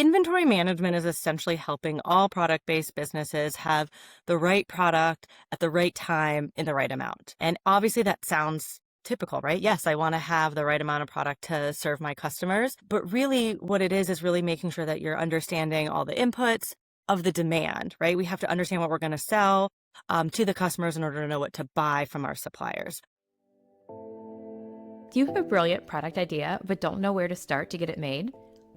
Inventory management is essentially helping all product-based businesses have the right product at the right time in the right amount. And obviously that sounds typical, right? Yes, I want to have the right amount of product to serve my customers. But really what it is really making sure that you're understanding all the inputs of the demand, right? We have to understand what we're going to sell to the customers in order to know what to buy from our suppliers. Do you have a brilliant product idea but don't know where to start to get it made?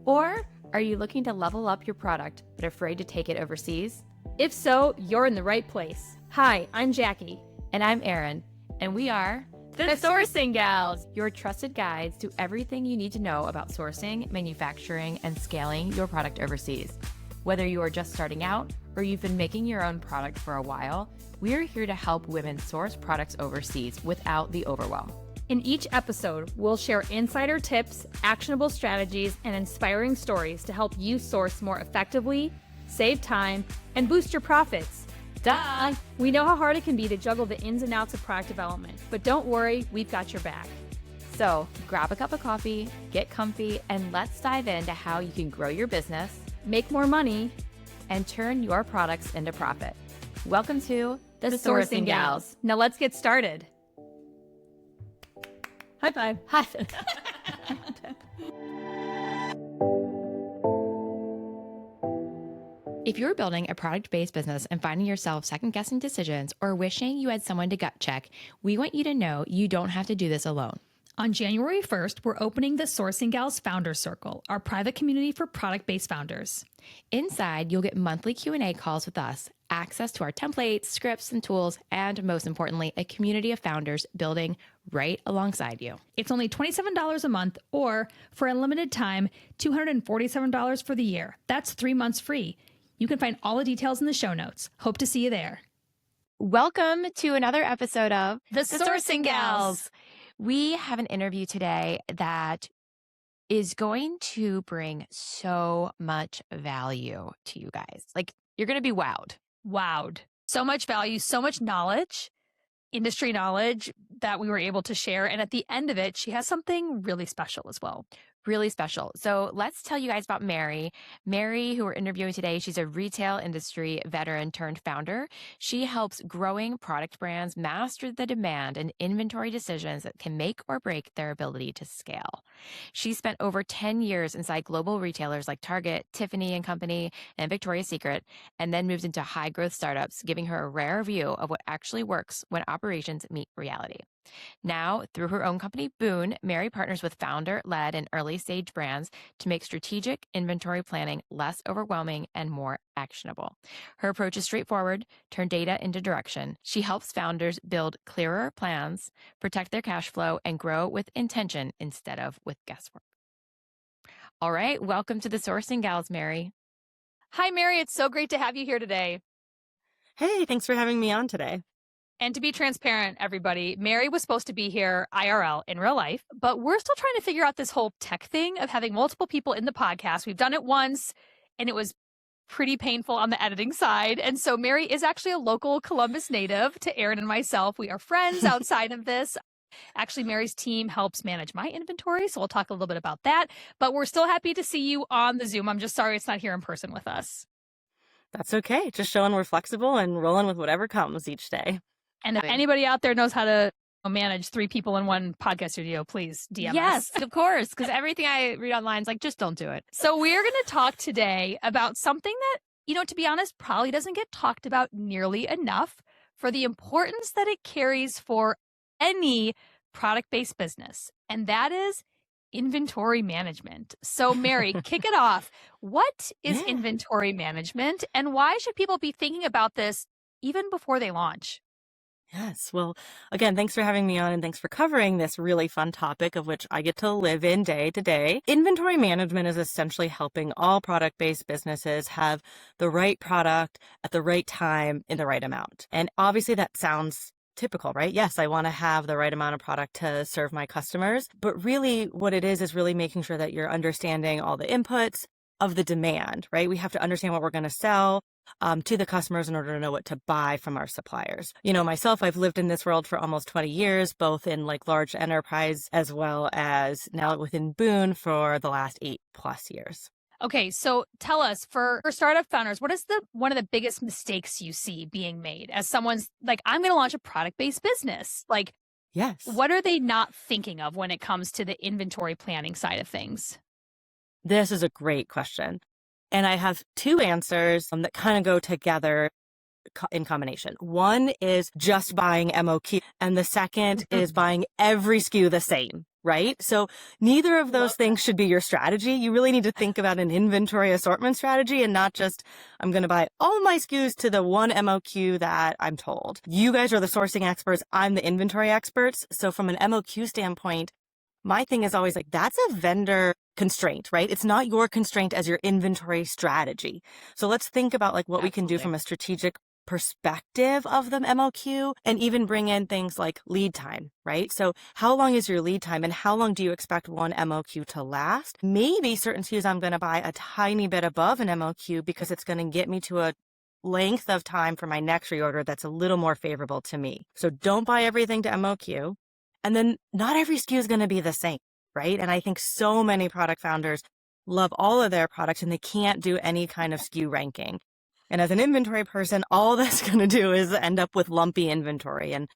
Or are you looking to level up your product but afraid to take it overseas? If so, you're in the right place. Hi, I'm Jackie. And I'm Erin, and we are The Sourcing Gals, your trusted guides to everything you need to know about sourcing, manufacturing, and scaling your product overseas. Whether you are just starting out or you've been making your own product for a while, we are here to help women source products overseas without the overwhelm. In each episode, we'll share insider tips, actionable strategies, and inspiring stories to help you source more effectively, save time, and boost your profits. Duh! We know how hard it can be to juggle the ins and outs of product development, but don't worry, we've got your back. So grab a cup of coffee, get comfy, and let's dive into how you can grow your business, make more money, and turn your products into profit. Welcome to The Sourcing Gals. Now let's get started. High five. Hi. If you're building a product-based business and finding yourself second-guessing decisions or wishing you had someone to gut check, we want you to know you don't have to do this alone. On January 1st, we're opening the Sourcing Gals Founders Circle, our private community for product-based founders. Inside, you'll get monthly Q&A calls with us, access to our templates, scripts, and tools, and most importantly, a community of founders building right alongside you. It's only $27 a month, or for a limited time, $247 for the year. That's 3 months free. You can find all the details in the show notes. Hope to see you there. Welcome to another episode of The Sourcing Gals. We have an interview today that is going to bring so much value to you guys. Like, you're going to be wowed. Wowed. So much value, so much knowledge, industry knowledge that we were able to share. And at the end of it, she has something really special as well. Really special. So let's tell you guys about Mary. Mary, who we're interviewing today, she's a retail industry veteran turned founder. She helps growing product brands master the demand and inventory decisions that can make or break their ability to scale. She spent over 10 years inside global retailers like Target, Tiffany Co, and Victoria's Secret, and then moved into high growth startups, giving her a rare view of what actually works when operations meet reality. Now, through her own company, Boon, Mary partners with founder-led and early-stage brands to make strategic inventory planning less overwhelming and more actionable. Her approach is straightforward: turn data into direction. She helps founders build clearer plans, protect their cash flow, and grow with intention instead of with guesswork. All right, welcome to the Sourcing Gals, Mary. Hi, Mary. It's so great to have you here today. Hey, thanks for having me on today. And to be transparent, everybody, Mary was supposed to be here IRL in real life, but we're still trying to figure out this whole tech thing of having multiple people in the podcast. We've done it once, and it was pretty painful on the editing side. And so Mary is actually a local Columbus native to Erin and myself. We are friends outside of this. Actually, Mary's team helps manage my inventory, so we'll talk a little bit about that. But we're still happy to see you on the Zoom. I'm just sorry it's not here in person with us. That's okay. Just showing we're flexible and rolling with whatever comes each day. And if anybody out there knows how to manage 3 people in one podcast studio, please DM us. Yes, of course, because everything I read online is like, just don't do it. So we're going to talk today about something that, to be honest, probably doesn't get talked about nearly enough for the importance that it carries for any product-based business, and that is inventory management. So Mary, kick it off. What is inventory management, and why should people be thinking about this even before they launch? Yes. Well, again, thanks for having me on and thanks for covering this really fun topic of which I get to live in day to day. Inventory management is essentially helping all product-based businesses have the right product at the right time in the right amount. And obviously that sounds typical, right? Yes, I want to have the right amount of product to serve my customers. But really what it is really making sure that you're understanding all the inputs of the demand, right? We have to understand what we're going to sell to the customers in order to know what to buy from our suppliers. Myself, I've lived in this world for almost 20 years, both in like large enterprise as well as now within Boon for the last 8+ years. Okay, so tell us for startup founders, what is one of the biggest mistakes you see being made as someone's like, I'm going to launch a product-based business? Like, Yes. what are they not thinking of when it comes to the inventory planning side of things? This is a great question. And I have two answers that kind of go together in combination. One is just buying MOQ, and the second is buying every SKU the same, right? So neither of those things should be your strategy. You really need to think about an inventory assortment strategy and not just, I'm going to buy all my SKUs to the one MOQ that I'm told. You guys are the sourcing experts. I'm the inventory experts. So from an MOQ standpoint, my thing is always like, that's a vendor constraint, right? It's not your constraint as your inventory strategy. So let's think about like what we can do from a strategic perspective of the MOQ and even bring in things like lead time, right? So how long is your lead time and how long do you expect one MOQ to last? Maybe certain SKUs I'm going to buy a tiny bit above an MOQ because it's going to get me to a length of time for my next reorder that's a little more favorable to me. So don't buy everything to MOQ. And then not every SKU is going to be the same, right? And I think so many product founders love all of their products and they can't do any kind of SKU ranking. And as an inventory person, all that's going to do is end up with lumpy inventory. And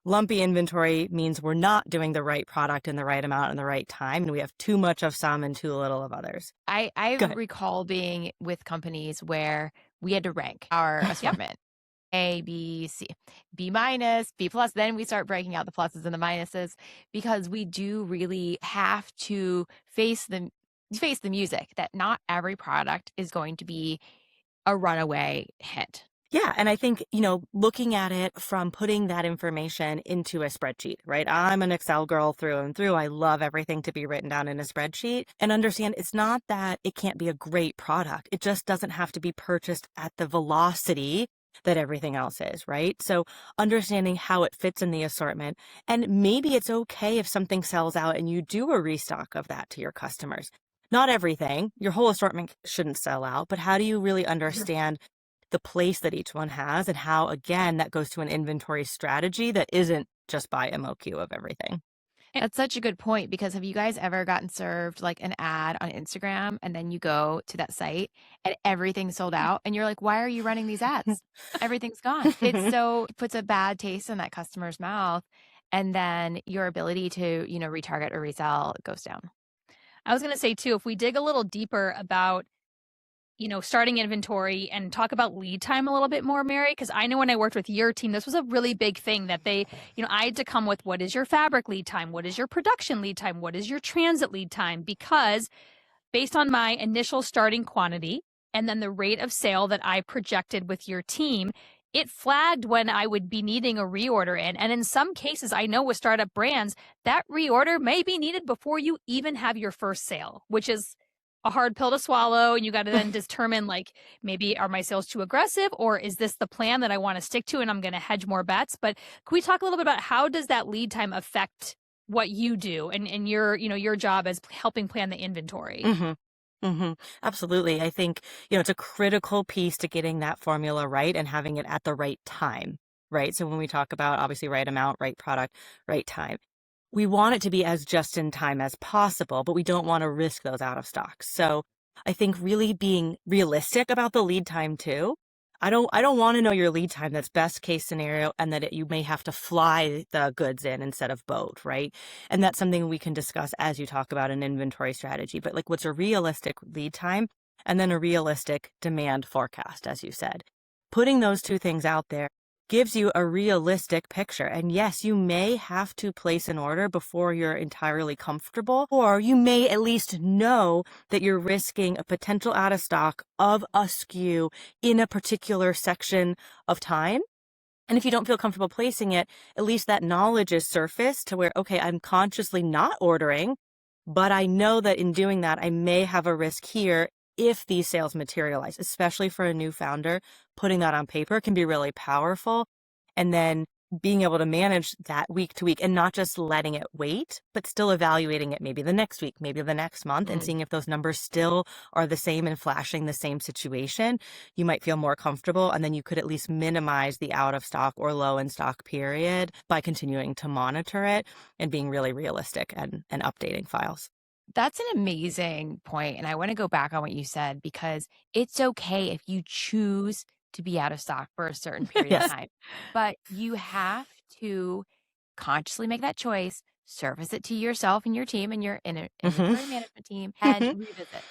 lumpy inventory means we're not doing the right product in the right amount in the right time. And we have too much of some and too little of others. I recall being with companies where we had to rank our assortment. A, B, C, B minus, B plus. Then we start breaking out the pluses and the minuses because we do really have to face the music that not every product is going to be a runaway hit. Yeah. And I think, looking at it from putting that information into a spreadsheet, right? I'm an Excel girl through and through. I love everything to be written down in a spreadsheet and understand it's not that it can't be a great product. It just doesn't have to be purchased at the velocity that everything else is, right? So understanding how it fits in the assortment, and maybe it's okay if something sells out and you do a restock of that to your customers. Not everything, your whole assortment shouldn't sell out, but how do you really understand the place that each one has and how, again, that goes to an inventory strategy that isn't just buy MOQ of everything. That's such a good point because have you guys ever gotten served like an ad on Instagram and then you go to that site and everything's sold out and you're like, why are you running these ads? Everything's gone. It puts a bad taste in that customer's mouth and then your ability to, retarget or resell goes down. I was going to say too, if we dig a little deeper about starting inventory and talk about lead time a little bit more, Mary, because I know when I worked with your team, this was a really big thing that they, I had to come with what is your fabric lead time? What is your production lead time? What is your transit lead time? Because based on my initial starting quantity and then the rate of sale that I projected with your team, it flagged when I would be needing a reorder in. And in some cases, I know with startup brands, that reorder may be needed before you even have your first sale, which is a hard pill to swallow. And you got to then determine like, maybe are my sales too aggressive or is this the plan that I want to stick to and I'm going to hedge more bets? But can we talk a little bit about how does that lead time affect what you do and your job as helping plan the inventory? Absolutely. I think, it's a critical piece to getting that formula right and having it at the right time, right? So when we talk about obviously right amount, right product, right time, we want it to be as just in time as possible, but we don't want to risk those out of stocks. So I think really being realistic about the lead time too. I don't want to know your lead time. That's best case scenario, and that you may have to fly the goods in instead of boat, right? And that's something we can discuss as you talk about an inventory strategy. But like, what's a realistic lead time, and then a realistic demand forecast, as you said. Putting those two things out there gives you a realistic picture. And yes, you may have to place an order before you're entirely comfortable, or you may at least know that you're risking a potential out of stock of a SKU in a particular section of time. And if you don't feel comfortable placing it, at least that knowledge is surfaced to where, okay, I'm consciously not ordering, but I know that in doing that, I may have a risk here if these sales materialize, especially for a new founder. Putting that on paper can be really powerful. And then being able to manage that week to week and not just letting it wait, but still evaluating it maybe the next week, maybe the next month, and seeing if those numbers still are the same and flashing the same situation, you might feel more comfortable. And then you could at least minimize the out of stock or low in stock period by continuing to monitor it and being really realistic and updating files. That's an amazing point, and I wanna go back on what you said because it's okay if you choose to be out of stock for a certain period of Yes. time, but you have to consciously make that choice, surface it to yourself and your team and your Hmm. inventory management team, and revisit.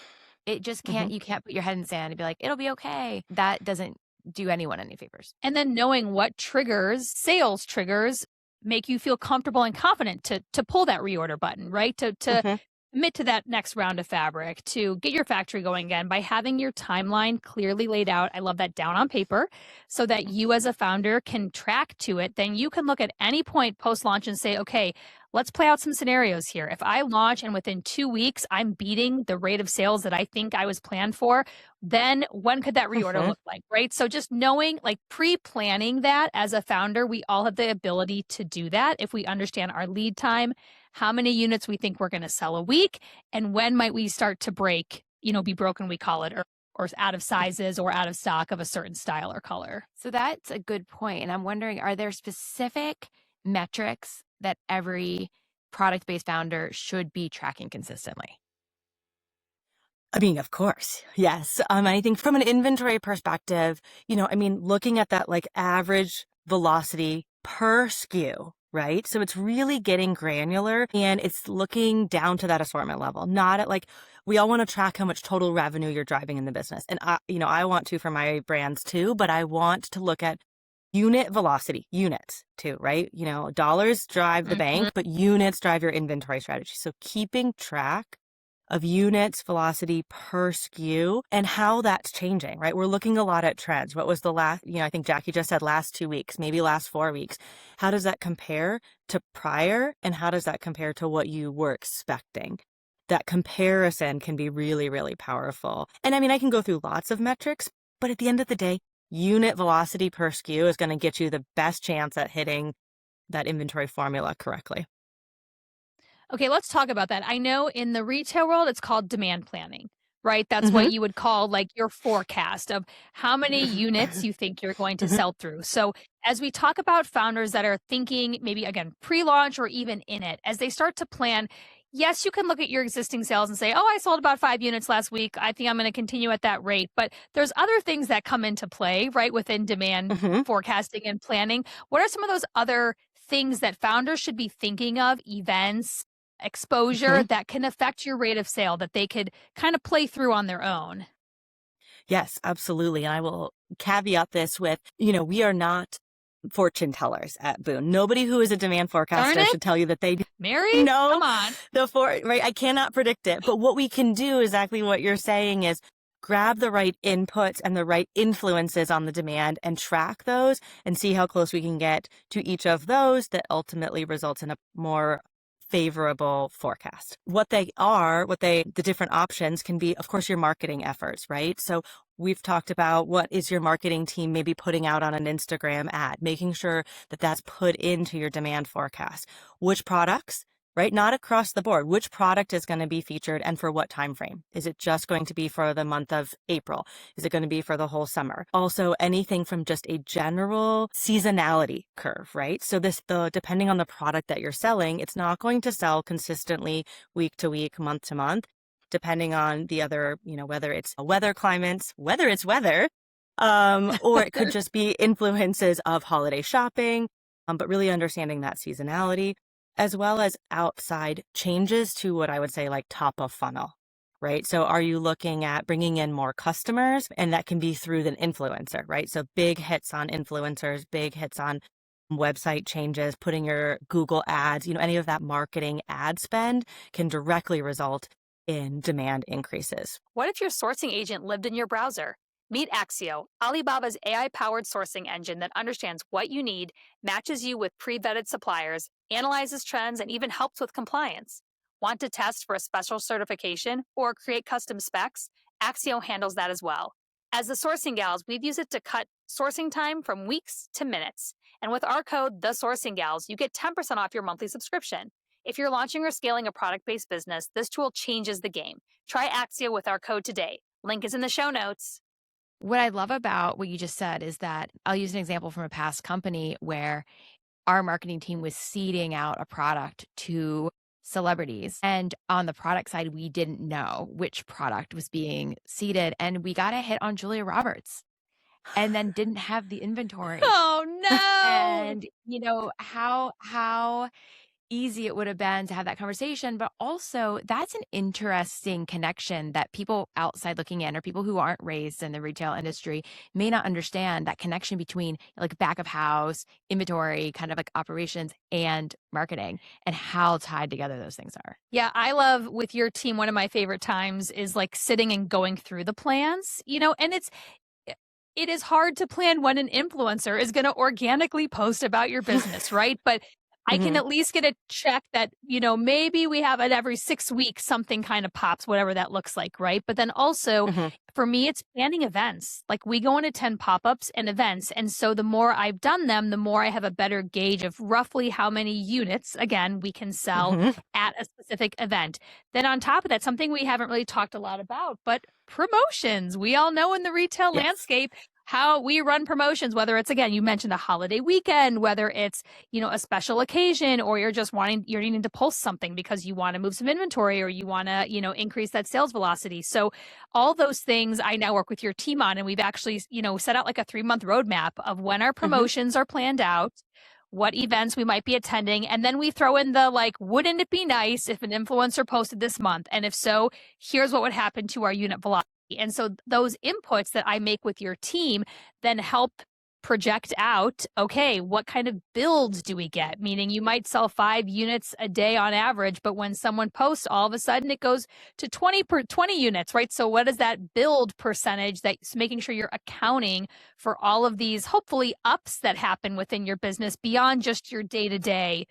It just Hmm. can't you can't put your head in the sand and be like, "It'll be okay." That doesn't do anyone any favors. And then knowing what triggers, sales triggers, make you feel comfortable and confident to pull that reorder button, right? To Hmm. commit to that next round of fabric, to get your factory going again by having your timeline clearly laid out. I love that, down on paper, so that you as a founder can track to it. Then you can look at any point post launch and say, okay, let's play out some scenarios here. If I launch and within 2 weeks I'm beating the rate of sales that I think I was planned for, then when could that reorder Hmm. look like, right? So just knowing, like pre-planning that as a founder, we all have the ability to do that if we understand our lead time, how many units we think we're going to sell a week, and when might we start to break, be broken, we call it, or out of sizes or out of stock of a certain style or color. So that's a good point, and I'm wondering, are there specific metrics that every product-based founder should be tracking consistently? I mean, of course, yes. I think from an inventory perspective, looking at that like average velocity per SKU, right? So it's really getting granular and it's looking down to that assortment level, not at like, we all want to track how much total revenue you're driving in the business. And I want to for my brands too, but I want to look at unit velocity, units too, right? Dollars drive the bank, but units drive your inventory strategy. So keeping track of units, velocity per SKU, and how that's changing, right? We're looking a lot at trends. What was the last, I think Jackie just said last 2 weeks, maybe last 4 weeks. How does that compare to prior? And how does that compare to what you were expecting? That comparison can be really, really powerful. And I can go through lots of metrics, but at the end of the day, unit velocity per SKU is going to get you the best chance at hitting that inventory formula correctly. Okay, let's talk about that. I know in the retail world, it's called demand planning, right? That's what Mm-hmm. you would call like your forecast of how many units you think you're going to Mm-hmm. sell through. So, as we talk about founders that are thinking maybe again pre launch or even in it, as they start to plan, yes, you can look at your existing sales and say, oh, I sold about 5 units last week. I think I'm going to continue at that rate. But there's other things that come into play, right, within demand Mm-hmm. forecasting and planning. What are some of those other things that founders should be thinking of, events, exposure Mm-hmm. that can affect your rate of sale that they could kind of play through on their own? Yes, absolutely. And I will caveat this with, we are not fortune tellers at Boon. Nobody who is a demand Darn forecaster it, should tell you that they Mary, know come on. right. I cannot predict it. But what we can do, exactly what you're saying, is grab the right inputs and the right influences on the demand and track those and see how close we can get to each of those that ultimately results in a more favorable forecast. The different options can be, of course, your marketing efforts, right? So we've talked about what is your marketing team maybe putting out on an Instagram ad, making sure that that's put into your demand forecast. Which products, right? Not across the board. Which product is going to be featured and for what time frame? Is it just going to be for the month of April? Is it going to be for the whole summer? Also, anything from just a general seasonality curve, right? So depending on the product that you're selling, it's not going to sell consistently week to week, month to month, depending on the other, whether it's weather climates, whether it's weather, or it could just be influences of holiday shopping, but really understanding that seasonality, as well as outside changes to what I would say like top of funnel, right? So are you looking at bringing in more customers? And that can be through an influencer, right? So big hits on influencers, big hits on website changes, putting your Google ads, any of that marketing ad spend can directly result in demand increases. What if your sourcing agent lived in your browser? Meet Axio, Alibaba's AI-powered sourcing engine that understands what you need, matches you with pre-vetted suppliers, analyzes trends, and even helps with compliance. Want to test for a special certification or create custom specs? Axio handles that as well. As the sourcing gals, we've used it to cut sourcing time from weeks to minutes. And with our code, TheSourcingGals, you get 10% off your monthly subscription. If you're launching or scaling a product-based business, this tool changes the game. Try Axio with our code today. Link is in the show notes. What I love about what you just said is that I'll use an example from a past company where our marketing team was seeding out a product to celebrities. And on the product side, we didn't know which product was being seeded. And we got a hit on Julia Roberts and then didn't have the inventory. Oh no. And how easy it would have been to have that conversation, but also that's an interesting connection that people outside looking in or people who aren't raised in the retail industry may not understand, that connection between like back of house, inventory, kind of like operations and marketing, and how tied together those things are. Yeah, I love with your team, one of my favorite times is like sitting and going through the plans, and it is hard to plan when an influencer is going to organically post about your business, right? But I can at least get a check that, maybe we have it every 6 weeks, something kind of pops, whatever that looks like, right? But then also for me, it's planning events. Like we go and attend pop-ups and events. And so the more I've done them, the more I have a better gauge of roughly how many units, again, we can sell at a specific event. Then on top of that, something we haven't really talked a lot about, but promotions. We all know in the retail landscape how we run promotions, whether it's, again, you mentioned a holiday weekend, whether it's, a special occasion, or you're needing to pulse something because you want to move some inventory or you want to, increase that sales velocity. So all those things I now work with your team on, and we've actually, set out like a 3-month roadmap of when our promotions are planned out, what events we might be attending. And then we throw in the like, wouldn't it be nice if an influencer posted this month? And if so, here's what would happen to our unit velocity. And so those inputs that I make with your team then help project out, okay, what kind of builds do we get? Meaning you might sell 5 units a day on average, but when someone posts, all of a sudden it goes to 20 units, right? So what is that build percentage that's making sure you're accounting for all of these, hopefully, ups that happen within your business beyond just your day-to-day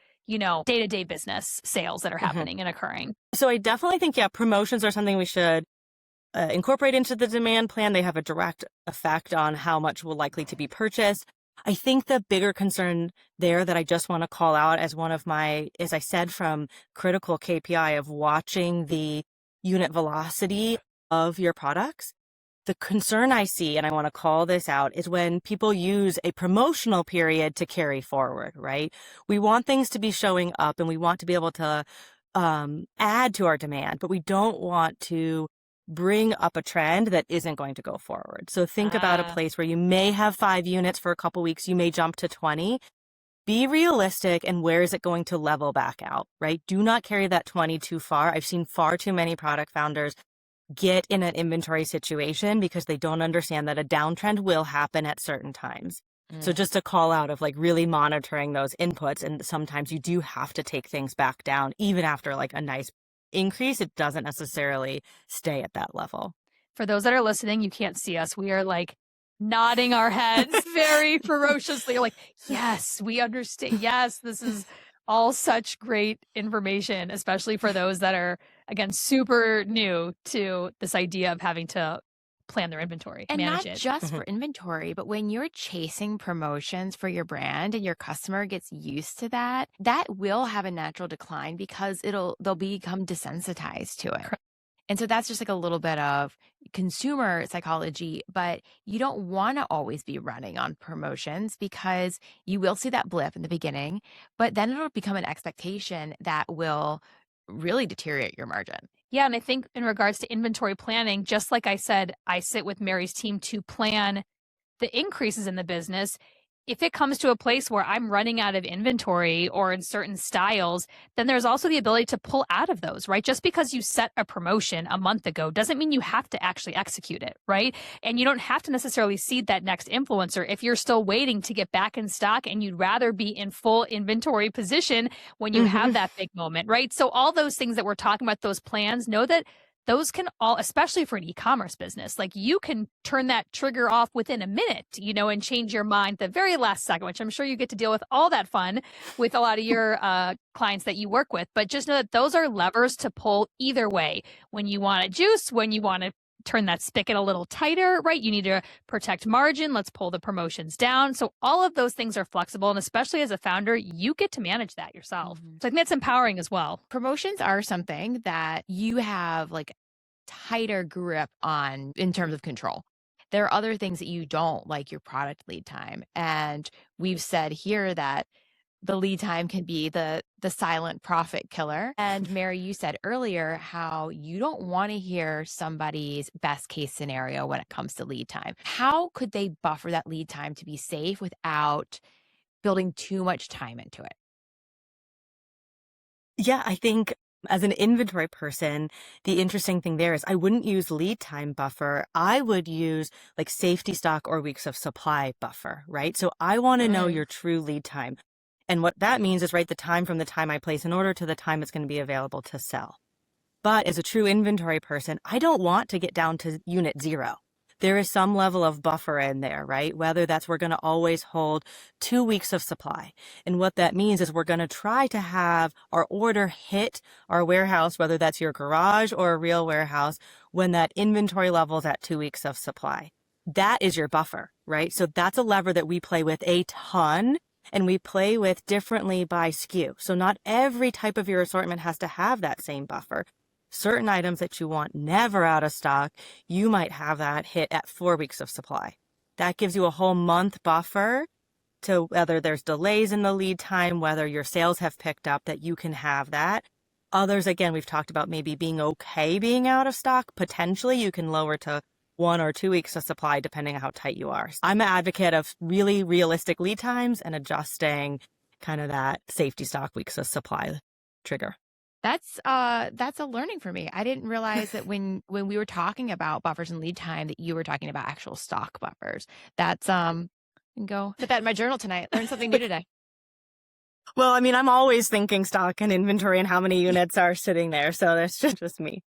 business sales that are happening and occurring? So I definitely think, promotions are something we should incorporate into the demand plan. They have a direct effect on how much will likely to be purchased. I think the bigger concern there that I just want to call out as one of my, as I said, from critical KPI of watching the unit velocity of your products. The concern I see, and I want to call this out, is when people use a promotional period to carry forward, right? We want things to be showing up and we want to be able to add to our demand, but we don't want to bring up a trend that isn't going to go forward. So think about a place where you may have 5 units for a couple weeks, you may jump to 20. Be realistic, and where is it going to level back out, right? Do not carry that 20 too far. I've seen far too many product founders get in an inventory situation because they don't understand that a downtrend will happen at certain times. So just a call out of like really monitoring those inputs, and sometimes you do have to take things back down even after like a nice increase. It doesn't necessarily stay at that level. For those that are listening, you can't see us. We are like nodding our heads very ferociously. Like, yes, we understand. Yes, this is all such great information, especially for those that are, again, super new to this idea of having to plan their inventory, and manage not it. just for inventory, but when you're chasing promotions for your brand and your customer gets used to that, that will have a natural decline because they'll become desensitized to it. Correct. And so that's just like a little bit of consumer psychology, but you don't want to always be running on promotions because you will see that blip in the beginning, but then it'll become an expectation that will really deteriorate your margin. Yeah, and I think in regards to inventory planning, just like I said, I sit with Mary's team to plan the increases in the business. If it comes to a place where I'm running out of inventory or in certain styles, then there's also the ability to pull out of those, right? Just because you set a promotion a month ago doesn't mean you have to actually execute it, right? And you don't have to necessarily seed that next influencer if you're still waiting to get back in stock and you'd rather be in full inventory position when you have that big moment, right? So all those things that we're talking about, those plans, know that those can all, especially for an e-commerce business, like you can turn that trigger off within a minute, and change your mind the very last second, which I'm sure you get to deal with all that fun with a lot of your clients that you work with. But just know that those are levers to pull either way. When you want to juice, when you want to turn that spigot a little tighter, right? You need to protect margin. Let's pull the promotions down. So all of those things are flexible. And especially as a founder, you get to manage that yourself. So I think that's empowering as well. Promotions are something that you have like tighter grip on in terms of control. There are other things that you don't, like your product lead time. And we've said here that the lead time can be the silent profit killer. And Mary, you said earlier how you don't want to hear somebody's best case scenario when it comes to lead time. How could they buffer that lead time to be safe without building too much time into it? Yeah, I think as an inventory person, the interesting thing there is I wouldn't use lead time buffer. I would use like safety stock or weeks of supply buffer, right? So I want to know your true lead time. And what that means is, right, the time from the time I place an order to the time it's going to be available to sell. But as a true inventory person, I don't want to get down to unit 0. There is some level of buffer in there, right? Whether that's we're going to always hold 2 weeks of supply. And what that means is we're going to try to have our order hit our warehouse, whether that's your garage or a real warehouse, when that inventory level is at 2 weeks of supply. That is your buffer, right? So that's a lever that we play with a ton. And we play with differently by SKU. So not every type of your assortment has to have that same buffer. Certain items that you want never out of stock, you might have that hit at 4 weeks of supply. That gives you a whole month buffer to whether there's delays in the lead time, whether your sales have picked up, that you can have that. Others, again, we've talked about maybe being okay being out of stock. Potentially you can lower to 1 or 2 weeks of supply, depending on how tight you are. I'm an advocate of really realistic lead times and adjusting kind of that safety stock weeks of supply trigger. That's a learning for me. I didn't realize that when we were talking about buffers and lead time that you were talking about actual stock buffers. That's go put that in my journal tonight. Learn something new today. Well, I mean, I'm always thinking stock and inventory and how many units are sitting there. So that's just me.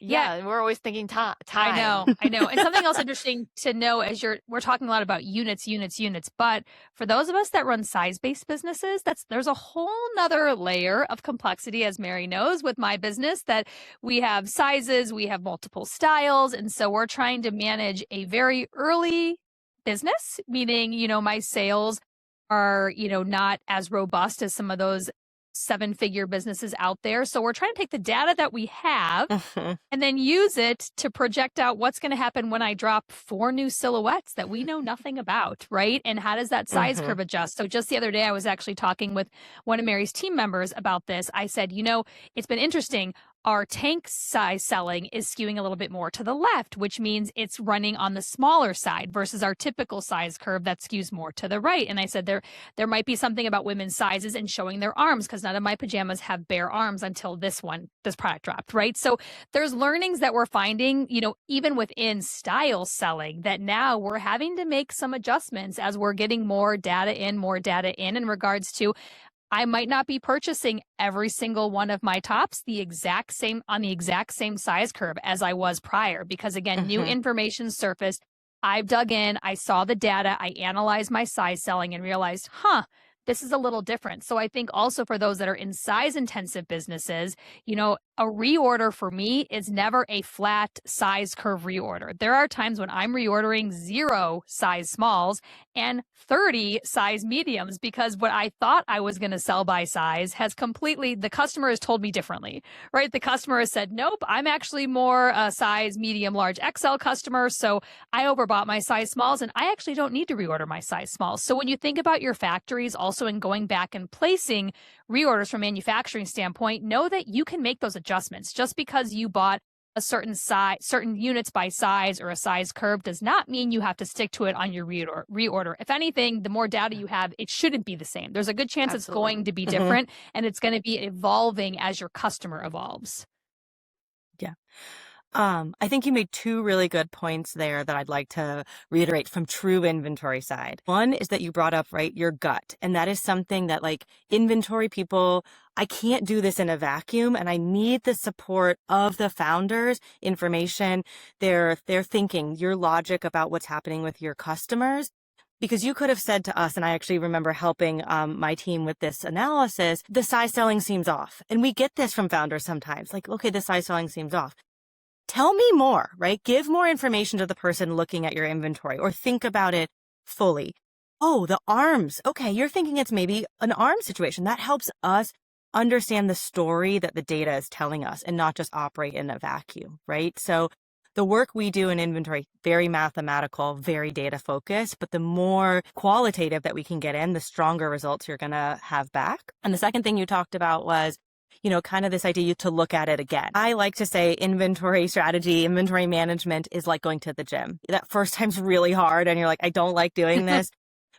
Yeah, we're always thinking time. I know. And something else interesting to know as we're talking a lot about units, but for those of us that run size-based businesses, there's a whole nother layer of complexity, as Mary knows, with my business, that we have sizes, we have multiple styles. And so we're trying to manage a very early business, meaning, my sales are, not as robust as some of those 7-figure businesses out there. So we're trying to take the data that we have and then use it to project out what's going to happen when I drop 4 new silhouettes that we know nothing about, right? And how does that size curve adjust? So just the other day, I was actually talking with one of Mary's team members about this. I said, it's been interesting. Our tank size selling is skewing a little bit more to the left, which means it's running on the smaller side versus our typical size curve that skews more to the right. And I said there might be something about women's sizes and showing their arms, because none of my pajamas have bare arms until this product dropped, right? So there's learnings that we're finding, even within style selling, that now we're having to make some adjustments as we're getting more data in regards to, I might not be purchasing every single one of my tops on the exact same size curve as I was prior, because again, new information surfaced. I've dug in, I saw the data, I analyzed my size selling and realized, this is a little different. So I think also for those that are in size intensive businesses, a reorder for me is never a flat size curve reorder. There are times when I'm reordering 0 size smalls and 30 size mediums, because what I thought I was going to sell by size the customer has told me differently, right? The customer has said, nope, I'm actually more a size medium, large XL customer. So I overbought my size smalls and I actually don't need to reorder my size smalls. So when you think about your factories also in going back and placing reorders from a manufacturing standpoint, know that you can make those adjustments. Just because you bought a certain units by size or a size curve does not mean you have to stick to it on your reorder. If anything, the more data you have, it shouldn't be the same. There's a good chance It's going to be different, and it's going to be evolving as your customer evolves. Yeah. I think you made 2 really good points there that I'd like to reiterate from true inventory side. One is that you brought up, right, your gut. And that is something that, like, inventory people, I can't do this in a vacuum, and I need the support of the founders, information, their thinking, your logic about what's happening with your customers. Because you could have said to us, and I actually remember helping my team with this analysis, the size selling seems off. And we get this from founders sometimes, like, okay, the size selling seems off. Tell me more, right? Give more information to the person looking at your inventory, or think about it fully. Oh, the arms. Okay, you're thinking it's maybe an arm situation. That helps us understand the story that the data is telling us and not just operate in a vacuum, right? So The work we do in inventory, very mathematical, very data focused, but the more qualitative that we can get in, the stronger results you're going to have back. And the second thing you talked about was, kind of this idea to look at it again. I like to say inventory strategy, inventory management is like going to the gym. That first time's really hard and you're like, I don't like doing this.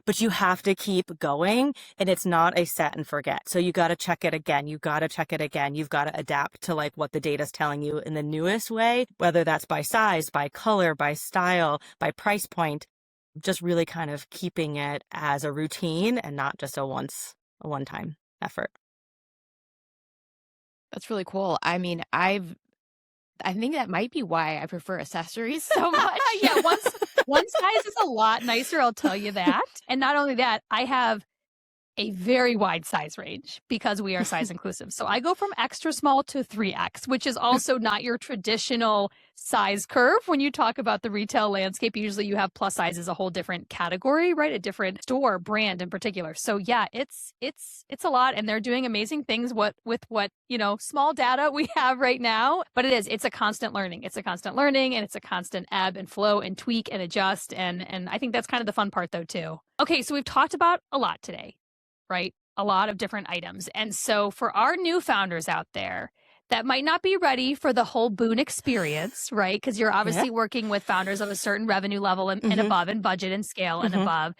But you have to keep going, and it's not a set and forget. So you got to check it again. You got to check it again. You've got to adapt to like what the data's telling you in the newest way, whether that's by size, by color, by style, by price point, just really kind of keeping it as a routine and not just a one-time effort. That's really cool. I mean, I think that might be why I prefer accessories so much. Yeah, one size is a lot nicer, I'll tell you that. And not only that, I have a very wide size range because we are size inclusive. So I go from extra small to 3X, which is also not your traditional size curve. When you talk about the retail landscape, usually you have plus size as a whole different category, right? A different store brand in particular. So yeah, it's a lot, and they're doing amazing things with what, small data we have right now. But it's a constant learning. It's a constant learning, and it's a constant ebb and flow and tweak and adjust. And I think that's kind of the fun part though too. Okay, so we've talked about a lot today, right? A lot of different items. And so for our new founders out there that might not be ready for the whole Boon experience, right? Because you're obviously working with founders of a certain revenue level and above, and budget and scale and above.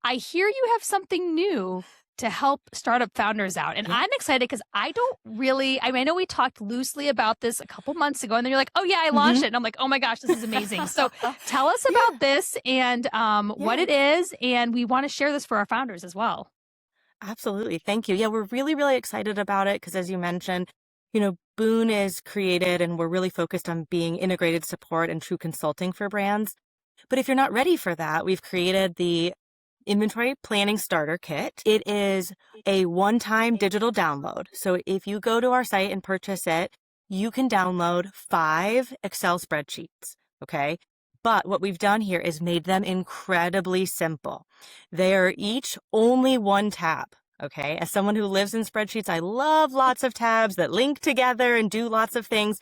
I hear you have something new to help startup founders out. And I'm excited because I know we talked loosely about this a couple months ago, and then you're like, oh yeah, I launched it. And I'm like, oh my gosh, this is amazing. So tell us about this and what it is. And we want to share this for our founders as well. Absolutely. Thank you. Yeah, we're really, really excited about it because as you mentioned, Boon is created and we're really focused on being integrated support and true consulting for brands. But if you're not ready for that, we've created the Inventory Planning Starter Kit. It is a one-time digital download. So if you go to our site and purchase it, you can download 5 Excel spreadsheets. Okay. But what we've done here is made them incredibly simple. They are each only one tab. Okay. As someone who lives in spreadsheets, I love lots of tabs that link together and do lots of things.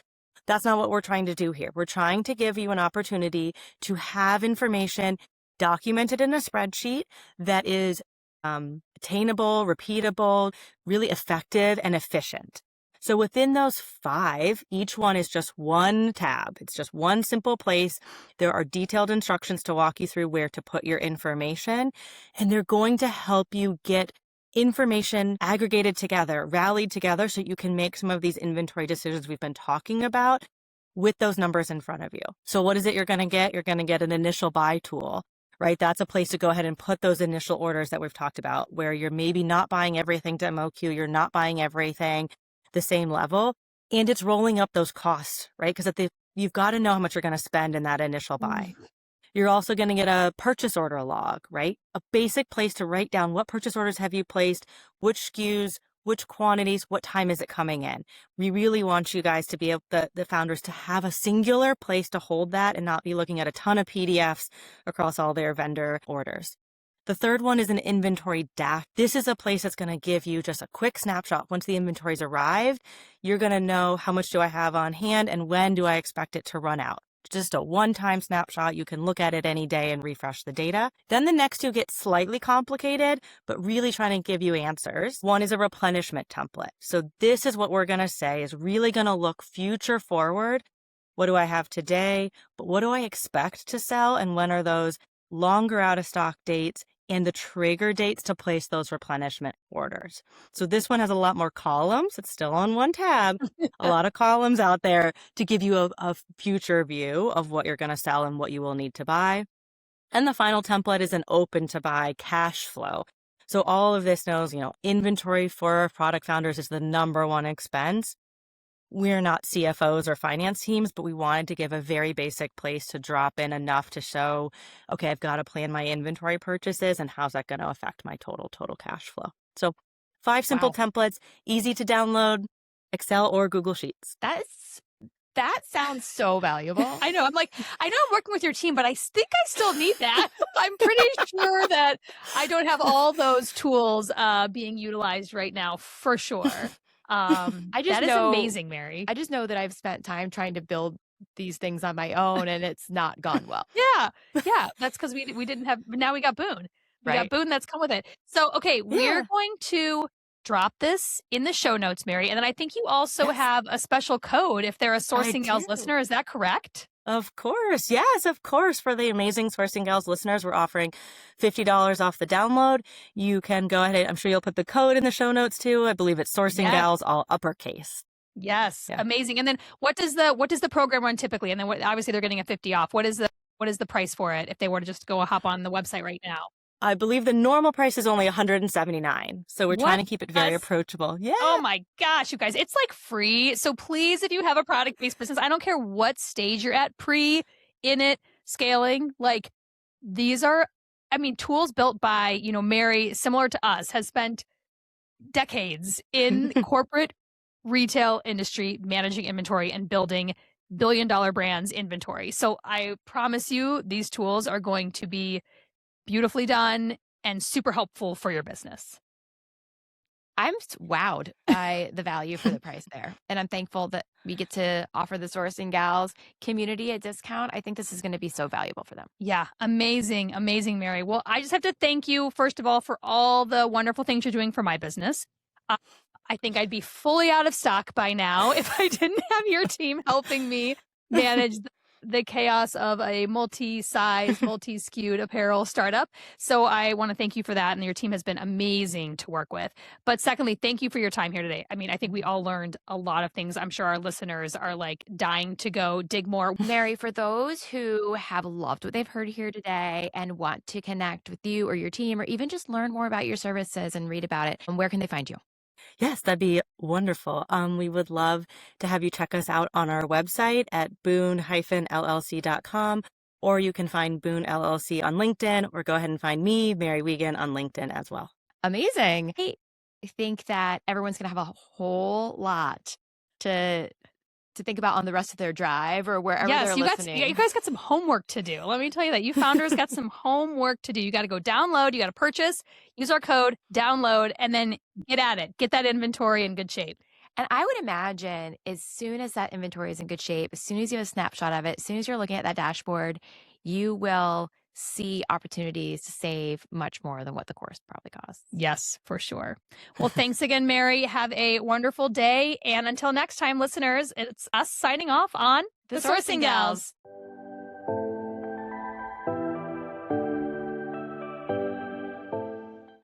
That's not what we're trying to do here. We're trying to give you an opportunity to have information documented in a spreadsheet that is attainable, repeatable, really effective and efficient. So within those 5, each one is just one tab. It's just one simple place. There are detailed instructions to walk you through where to put your information, and they're going to help you get information aggregated together, rallied together so you can make some of these inventory decisions we've been talking about with those numbers in front of you. So what is it you're going to get? You're going to get an initial buy tool, right? That's a place to go ahead and put those initial orders that we've talked about where you're maybe not buying everything to MOQ, you're not buying everything the same level, and it's rolling up those costs, right? Because you've got to know how much you're going to spend in that initial buy. You're also going to get a purchase order log, right? A basic place to write down what purchase orders have you placed, which SKUs, which quantities, what time is it coming in. We really want you guys to be able, the founders, to have a singular place to hold that and not be looking at a ton of PDFs across all their vendor orders. The third one is an inventory dash. This is a place that's going to give you just a quick snapshot. Once the inventory's arrived, you're going to know how much do I have on hand and when do I expect it to run out. Just a one-time snapshot. You can look at it any day and refresh the data. Then the next 2 get slightly complicated, but really trying to give you answers. One is a replenishment template. So this is what we're going to say is really going to look future forward. What do I have today? But what do I expect to sell? And when are those longer out of stock dates and the trigger dates to place those replenishment orders? So this one has a lot more columns. It's still on one tab, a lot of columns out there to give you a future view of what you're going to sell and what you will need to buy. And the final template is an open to buy cash flow. So all of this knows, inventory for product founders is the number one expense. We're not CFOs or finance teams, but we wanted to give a very basic place to drop in enough to show, okay, I've got to plan my inventory purchases and how's that going to affect my total cash flow. So 5 simple templates, easy to download, Excel or Google Sheets. That sounds so valuable. I know. I know I'm working with your team, but I think I still need that. I'm pretty sure that I don't have all those tools being utilized right now for sure. That is amazing, Mary. I just know that I've spent time trying to build these things on my own and it's not gone well. Yeah. That's because we didn't have, but now we got Boon. We got Right. Boon that's come with it. So, okay, we're going to drop this in the show notes, Mary. And then I think you also have a special code if they're a Sourcing Gals listener. Is that correct? Of course. Yes, of course. For the amazing Sourcing Gals listeners, we're offering $50 off the download. You can go ahead. I'm sure you'll put the code in the show notes too. I believe it's Sourcing Gals, all uppercase. Yes. Yeah. Amazing. And then what does the program run typically? And then obviously they're getting a 50 off. What is the price for it if they were to just go hop on the website right now? I believe the normal price is only $179. So we're trying to keep it very approachable. Yeah. Oh my gosh, you guys, it's like free. So please, if you have a product-based business, I don't care what stage you're at, pre, in it, scaling, like these are, I mean, tools built by, Mary, similar to us, has spent decades in corporate retail industry, managing inventory and building billion-dollar brands inventory. So I promise you these tools are going to be beautifully done and super helpful for your business. I'm wowed by the value for the price there. And I'm thankful that we get to offer the Sourcing Gals community a discount. I think this is going to be so valuable for them. Yeah. Amazing. Amazing, Mary. Well, I just have to thank you, first of all, for all the wonderful things you're doing for my business. I think I'd be fully out of stock by now if I didn't have your team helping me manage the chaos of a multi-size, multi-skewed apparel startup. So I want to thank you for that. And your team has been amazing to work with. But secondly, thank you for your time here today. I mean, I think we all learned a lot of things. I'm sure our listeners are like dying to go dig more. Mary, for those who have loved what they've heard here today and want to connect with you or your team, or even just learn more about your services and read about it, where can they find you? Yes, that'd be wonderful. We would love to have you check us out on our website at boon-llc.com, or you can find Boon LLC on LinkedIn, or go ahead and find me, Mary Wiegand, on LinkedIn as well. Amazing. Hey, I think that everyone's going to have a whole lot to think about on the rest of their drive or wherever they're listening. You guys got some homework to do. Let me tell you that. You founders got some homework to do. You got to go download, you got to purchase, use our code, download, and then get at it. Get that inventory in good shape. And I would imagine as soon as that inventory is in good shape, as soon as you have a snapshot of it, as soon as you're looking at that dashboard, you will see opportunities to save much more than what the course probably costs. Yes, for sure. Well, thanks again, Mary. Have a wonderful day. And until next time, listeners, it's us signing off on The Sourcing Gals.